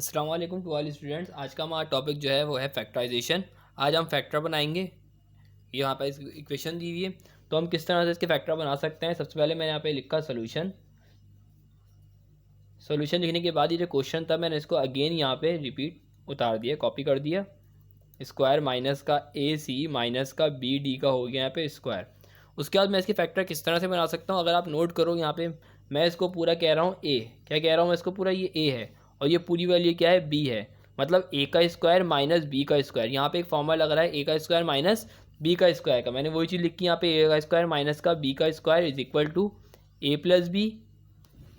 अस्सलाम वालेकुम to all students. आज का हमारा टॉपिक जो है वो है फैक्टराइजेशन। आज हम फैक्टर बनाएंगे। यहाँ पर इस इक्वेशन दी हुई है तो हम किस तरह से इसके फैक्टर बना सकते हैं। सबसे पहले मैंने यहाँ पे लिखा सोल्यूशन। सोल्यूशन लिखने के बाद ये जो क्वेश्चन था मैंने इसको अगेन यहाँ पे रिपीट उतार दिया, कॉपी कर दिया। स्क्वायर माइनस का ए सी माइनस का बी डी का हो गया यहाँ पे स्क्वायर। उसके बाद मैं इसके फैक्टर किस तरह से बना सकता हूँ, अगर आप नोट करो यहाँ पे मैं इसको पूरा कह रहा हूँ ए, क्या कह रहा हूँ मैं इसको पूरा, ये ए है और ये पूरी वैल्यू क्या है, बी है। मतलब ए का स्क्वायर माइनस बी का स्क्वायर। यहाँ पे एक फॉर्मूला लग रहा है ए का स्क्वायर माइनस बी का स्क्वायर का, मैंने वही चीज़ लिखी यहाँ पे, ए का स्क्वायर माइनस का बी का square is equal to A plus B.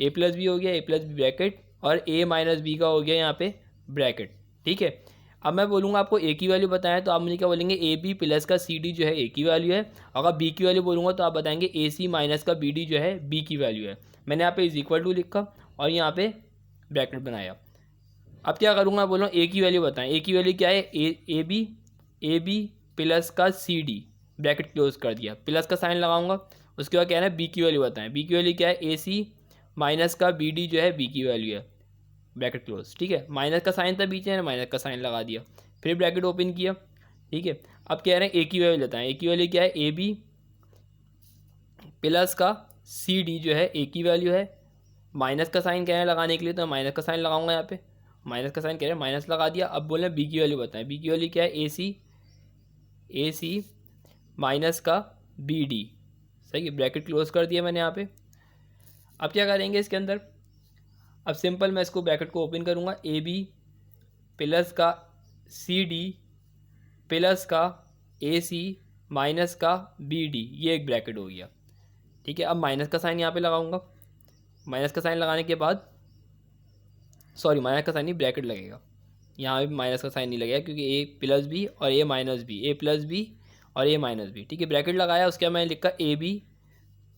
A plus B हो गया, ए प्लस बी ब्रैकेट, और ए माइनस बी का हो गया यहाँ पे ब्रैकेट। ठीक है, अब मैं बोलूँगा आपको ए की वैल्यू बताएं तो आप मुझे क्या बोलेंगे, ए बी प्लस का सी डी जो है ए की वैल्यू है। अगर बी की वैल्यू बोलूँगा तो आप बताएंगे ए सी माइनस का बी डी जो है बी की वैल्यू है। मैंने यहाँ पे इज इक्वल टू लिखा और यहाँ पे ब्रैकेट बनाया। अब क्या करूँगा, बोल रहा हूँ ए की वैल्यू बताएं। ए की वैल्यू क्या है, ए बी प्लस का सी डी, ब्रैकेट क्लोज कर दिया, प्लस का साइन लगाऊंगा। उसके बाद क्या है ना, बी की वैल्यू बताएं। बी की वैल्यू क्या है, ए सी माइनस का बी डी जो है बी की वैल्यू है, ब्रैकेट क्लोज। ठीक है, माइनस का साइन था बीच में, माइनस का साइन लगा दिया, फिर ब्रैकेट ओपन किया। ठीक है, अब कह रहे हैं ए की वैल्यू बताएं। ए की वैल्यू क्या है, ए बी प्लस का सी डी जो है ए की वैल्यू है। माइनस का साइन कह रहे हैं लगाने के लिए तो माइनस का साइन लगाऊंगा यहाँ पे, माइनस का साइन कह रहे हैं माइनस लगा दिया। अब बोले बी की वैल्यू बताएं। बी की वैल्यू क्या है, ए सी माइनस का बी डी। सही है, ब्रैकेट क्लोज कर दिया मैंने यहाँ पे। अब क्या करेंगे इसके अंदर, अब सिंपल मैं इसको ब्रैकेट को ओपन करूँगा, ए बी प्लस का सी डी प्लस का ए सी माइनस का बी डी, ये एक ब्रैकेट हो गया। ठीक है, अब माइनस का साइन यहाँ पे लगाऊंगा। माइनस का साइन लगाने के बाद, सॉरी माइनस का साइन नहीं, ब्रैकेट लगेगा। यहाँ पे माइनस का साइन नहीं लगेगा क्योंकि ए प्लस बी और ए minus B, A plus B और ए माइनस बी। ठीक है, ब्रैकेट लगाया, उसके बाद मैंने लिखा ए बी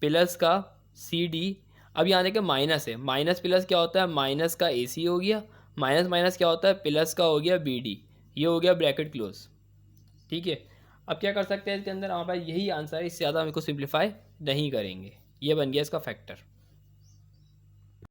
प्लस का सी डी। अब यहाँ देखिए माइनस है, माइनस प्लस क्या होता है, माइनस का ए सी हो गया, माइनस माइनस क्या होता है, प्लस का हो गया बी डी, ये हो गया ब्रैकेट क्लोज। ठीक है, अब क्या कर सकते हैं इसके अंदर, हमारे पास यही आंसर है, इससे ज़्यादा हम इसको सिंप्लीफाई नहीं करेंगे। ये बन गया इसका फैक्टर।